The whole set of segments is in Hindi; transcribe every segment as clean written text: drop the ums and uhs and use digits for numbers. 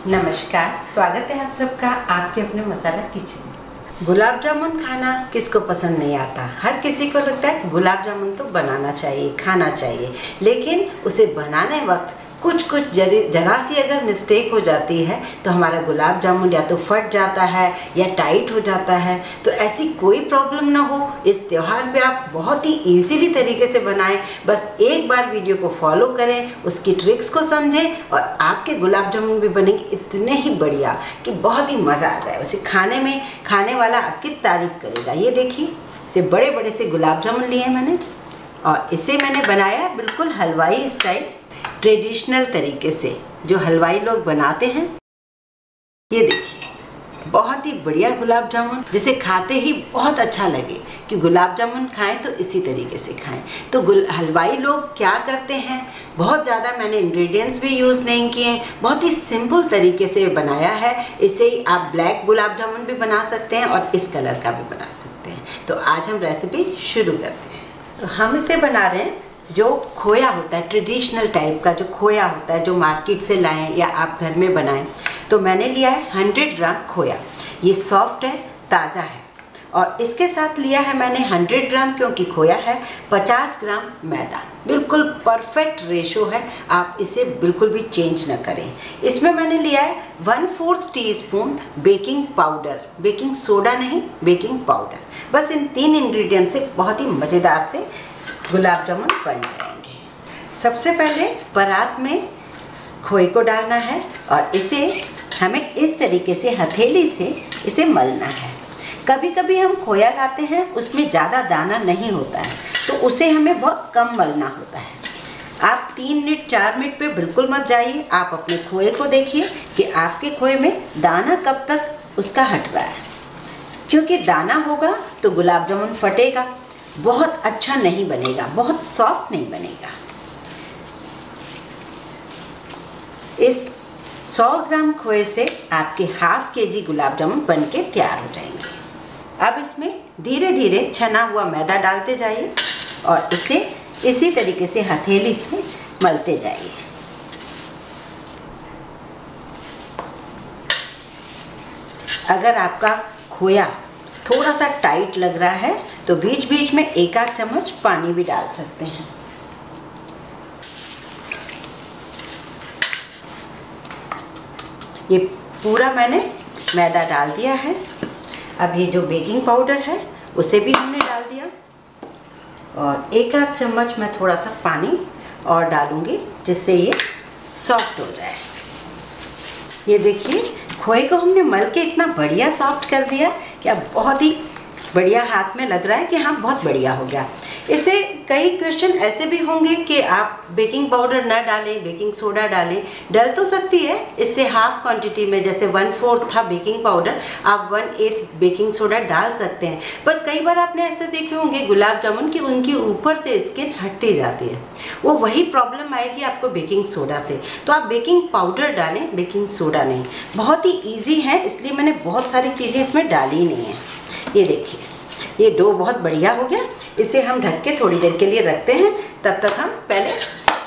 नमस्कार, स्वागत है आप सबका आपके अपने मसाला किचन में। गुलाब जामुन खाना किसको पसंद नहीं आता। हर किसी को लगता है गुलाब जामुन तो बनाना चाहिए, खाना चाहिए, लेकिन उसे बनाने वक्त कुछ जरा सी अगर मिस्टेक हो जाती है तो हमारा गुलाब जामुन या तो फट जाता है या टाइट हो जाता है। तो ऐसी कोई प्रॉब्लम ना हो, इस त्यौहार पे आप बहुत ही इजीली तरीके से बनाएं। बस एक बार वीडियो को फॉलो करें, उसकी ट्रिक्स को समझें और आपके गुलाब जामुन भी बनेंगे इतने ही बढ़िया कि बहुत ही मज़ा आ जाए। उसे खाने में खाने वाला आपकी तारीफ़ करेगा। ये देखिए, इसे बड़े बड़े से गुलाब जामुन लिए मैंने और इसे मैंने बनाया बिल्कुल हलवाई स्टाइल, ट्रेडिशनल तरीके से जो हलवाई लोग बनाते हैं। ये देखिए, बहुत ही बढ़िया गुलाब जामुन, जिसे खाते ही बहुत अच्छा लगे कि गुलाब जामुन खाएं तो इसी तरीके से खाएं। तो हलवाई लोग क्या करते हैं, बहुत ज़्यादा मैंने इंग्रेडिएंट्स भी यूज़ नहीं किए, बहुत ही सिंपल तरीके से बनाया है। इसे आप ब्लैक गुलाब जामुन भी बना सकते हैं और इस कलर का भी बना सकते हैं। तो आज हम रेसिपी शुरू करते हैं। तो हम इसे बना रहे हैं जो खोया होता है, ट्रेडिशनल टाइप का जो खोया होता है, जो मार्केट से लाएं या आप घर में बनाएं। तो मैंने लिया है 100 ग्राम खोया। ये सॉफ्ट है, ताज़ा है। और इसके साथ लिया है मैंने 100 ग्राम, क्योंकि खोया है, 50 ग्राम मैदा। बिल्कुल परफेक्ट रेशो है, आप इसे बिल्कुल भी चेंज ना करें। इसमें मैंने लिया है 1/4 teaspoon baking powder, baking soda नहीं, बेकिंग पाउडर। बस इन 3 इंग्रेडिएंट से बहुत ही मज़ेदार से गुलाब जामुन बन जाएंगे। सबसे पहले परात में खोए को डालना है और इसे हमें इस तरीके से हथेली से इसे मलना है। कभी कभी हम खोया लाते हैं, उसमें ज़्यादा दाना नहीं होता है, तो उसे हमें बहुत कम मलना होता है। आप 3 मिनट 4 मिनट पे बिल्कुल मत जाइए। आप अपने खोए को देखिए कि आपके खोए में दाना कब तक उसका हट रहा है, क्योंकि दाना होगा तो गुलाब जामुन फटेगा, बहुत अच्छा नहीं बनेगा, बहुत सॉफ्ट नहीं बनेगा। इस 100 ग्राम खोए से आपके ½ kg गुलाब जामुन बनके तैयार हो जाएंगे। अब इसमें धीरे धीरे छना हुआ मैदा डालते जाइए और इसे इसी तरीके से हथेली से मलते जाइए। अगर आपका खोया थोड़ा सा टाइट लग रहा है तो बीच बीच में 1 आध चम्मच पानी भी डाल सकते हैं। ये पूरा मैंने मैदा डाल दिया है। अब ये जो बेकिंग पाउडर है उसे भी हमने डाल दिया और 1 आध चम्मच मैं थोड़ा सा पानी और डालूंगी, जिससे ये सॉफ्ट हो जाए। ये देखिए, खोए को हमने मल के इतना बढ़िया सॉफ्ट कर दिया कि अब बहुत ही बढ़िया हाथ में लग रहा है कि हाँ, बहुत बढ़िया हो गया। इसे कई क्वेश्चन ऐसे भी होंगे कि आप बेकिंग पाउडर ना डालें, बेकिंग सोडा डालें। डल तो सकती है, इससे हाफ क्वांटिटी में, जैसे 1/4 था बेकिंग पाउडर, आप 1/8 बेकिंग सोडा डाल सकते हैं। पर कई बार आपने ऐसे देखे होंगे गुलाब जामुन की उनकी ऊपर से स्किन हटती जाती है, वो वही प्रॉब्लम आएगी आपको बेकिंग सोडा से। तो आप बेकिंग पाउडर डालें, बेकिंग सोडा नहीं। बहुत ही ईजी है, इसलिए मैंने बहुत सारी चीज़ें इसमें डाली नहीं है। ये देखिए, ये डो बहुत बढ़िया हो गया। इसे हम ढक के थोड़ी देर के लिए रखते हैं, तब तक हम पहले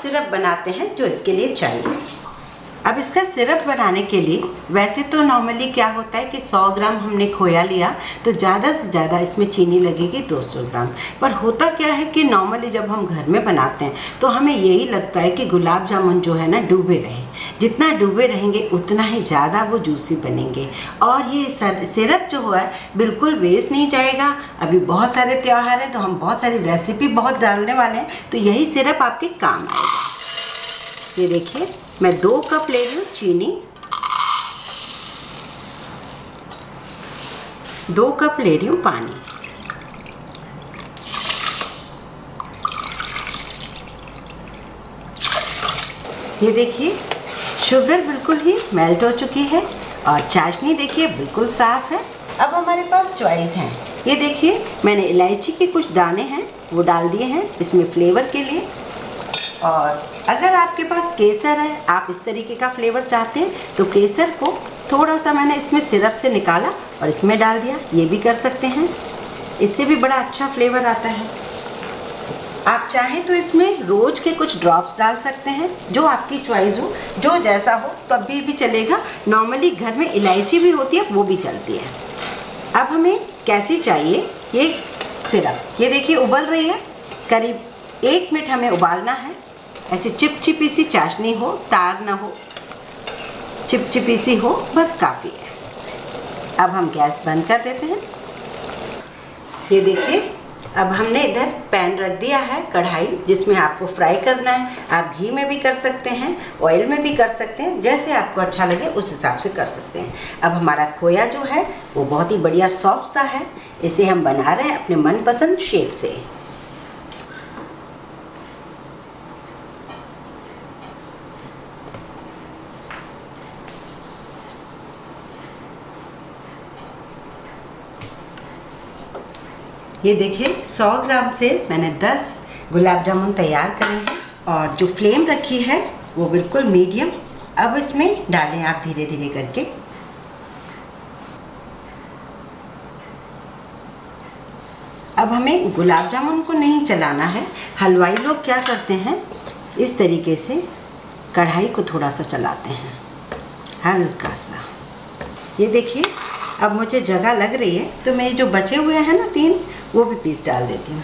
सिरप बनाते हैं जो इसके लिए चाहिए। अब इसका सिरप बनाने के लिए वैसे तो नॉर्मली क्या होता है कि 100 ग्राम हमने खोया लिया तो ज़्यादा से ज़्यादा इसमें चीनी लगेगी 200 ग्राम। पर होता क्या है कि नॉर्मली जब हम घर में बनाते हैं तो हमें यही लगता है कि गुलाब जामुन जो है ना डूबे रहें। जितना डूबे रहेंगे उतना ही ज़्यादा वो जूसी बनेंगे और ये सिरप जो है बिल्कुल वेस्ट नहीं जाएगा। अभी बहुत सारे त्यौहार हैं तो हम बहुत सारी रेसिपी बहुत डालने वाले हैं, तो यही सिरप आपके काम आएगा। ये देखिए, मैं 2 कप ले रही हूँ चीनी, 2 कप ले रही हूँ पानी। ये देखिए, शुगर बिल्कुल ही मेल्ट हो चुकी है और चाशनी देखिए बिल्कुल साफ है। अब हमारे पास चॉइस है। ये देखिए, मैंने इलायची के कुछ दाने हैं वो डाल दिए हैं इसमें फ्लेवर के लिए। और अगर आपके पास केसर है, आप इस तरीके का फ्लेवर चाहते हैं, तो केसर को थोड़ा सा मैंने इसमें सिरप से निकाला और इसमें डाल दिया। ये भी कर सकते हैं, इससे भी बड़ा अच्छा फ्लेवर आता है। आप चाहें तो इसमें रोज के कुछ ड्रॉप्स डाल सकते हैं, जो आपकी चॉइस हो, जो जैसा हो तभी भी चलेगा। नॉर्मली घर में इलायची भी होती है, वो भी चलती है। अब हमें कैसी चाहिए ये सिरप, ये देखिए उबल रही है। करीब 1 मिनट हमें उबालना है। ऐसी चिपचिपी सी चाशनी हो, तार ना हो, चिपचिपी सी हो, बस काफ़ी है। अब हम गैस बंद कर देते हैं। ये देखिए अब हमने इधर पैन रख दिया है, कढ़ाई, जिसमें आपको फ्राई करना है। आप घी में भी कर सकते हैं, ऑयल में भी कर सकते हैं, जैसे आपको अच्छा लगे उस हिसाब से कर सकते हैं। अब हमारा खोया जो है वो बहुत ही बढ़िया सॉफ्ट सा है। इसे हम बना रहे हैं अपने मनपसंद शेप से। ये देखिए 100 ग्राम से मैंने 10 गुलाब जामुन तैयार करे हैं और जो फ्लेम रखी है वो बिल्कुल मीडियम। अब इसमें डालें आप धीरे धीरे करके। अब हमें गुलाब जामुन को नहीं चलाना है। हलवाई लोग क्या करते हैं, इस तरीके से कढ़ाई को थोड़ा सा चलाते हैं, हल्का सा। ये देखिए अब मुझे जगह लग रही है तो मैं जो बचे हुए हैं ना 3, वो भी पीस डाल देती हूँ।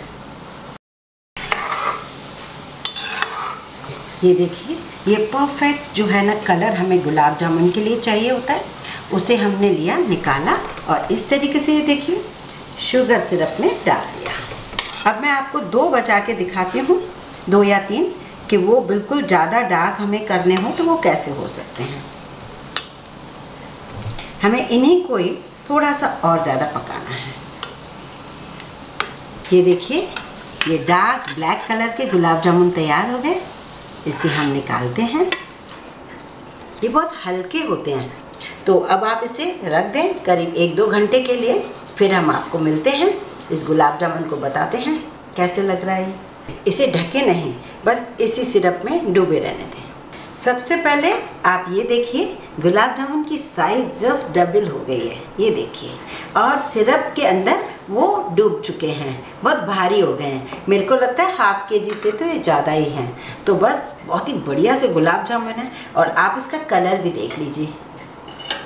ये देखिए ये परफेक्ट जो है ना कलर हमें गुलाब जामुन के लिए चाहिए होता है, उसे हमने लिया, निकाला और इस तरीके से ये देखिए शुगर सिरप में डाल दिया। अब मैं आपको 2 बचा के दिखाती हूँ, 2 या 3, कि वो बिल्कुल ज़्यादा डार्क हमें करने हो तो वो कैसे हो सकते हैं। हमें इन्हीं को ही थोड़ा सा और ज़्यादा पकाना है। ये देखिए ये डार्क ब्लैक कलर के गुलाब जामुन तैयार हो गए। इसे हम निकालते हैं। ये बहुत हल्के होते हैं, तो अब आप इसे रख दें करीब 1-2 घंटे के लिए। फिर हम आपको मिलते हैं, इस गुलाब जामुन को बताते हैं कैसे लग रहा है। इसे ढके नहीं, बस इसी सिरप में डूबे रहने दें। सबसे पहले आप ये देखिए गुलाब जामुन की साइज़ जस्ट डबल हो गई है, ये देखिए, और सिरप के अंदर वो डूब चुके हैं, बहुत भारी हो गए हैं। मेरे को लगता है ½ kg से तो ये ज़्यादा ही हैं। तो बस बहुत ही बढ़िया से गुलाब जामुन है। और आप इसका कलर भी देख लीजिए,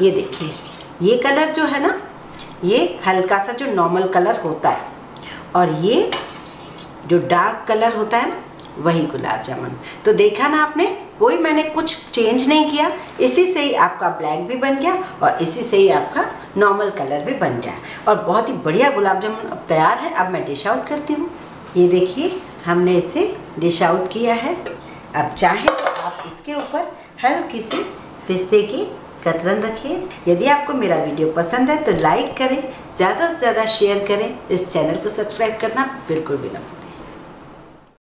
ये देखिए ये कलर जो है ना, ये हल्का सा जो नॉर्मल कलर होता है, और ये जो डार्क कलर होता है ना, वही गुलाब जामुन। तो देखा ना आपने, कोई मैंने कुछ चेंज नहीं किया। इसी से ही आपका ब्लैक भी बन गया और इसी से ही आपका नॉर्मल कलर भी बन गया और बहुत ही बढ़िया गुलाब जामुन अब तैयार है। अब मैं डिश आउट करती हूँ। ये देखिए हमने इसे डिश आउट किया है। अब चाहे तो आप इसके ऊपर हल्की सी पिस्ते की कतरन रखिए। यदि आपको मेरा वीडियो पसंद है तो लाइक करें, ज़्यादा से ज़्यादा शेयर करें। इस चैनल को सब्सक्राइब करना बिल्कुल भी ना भूलें।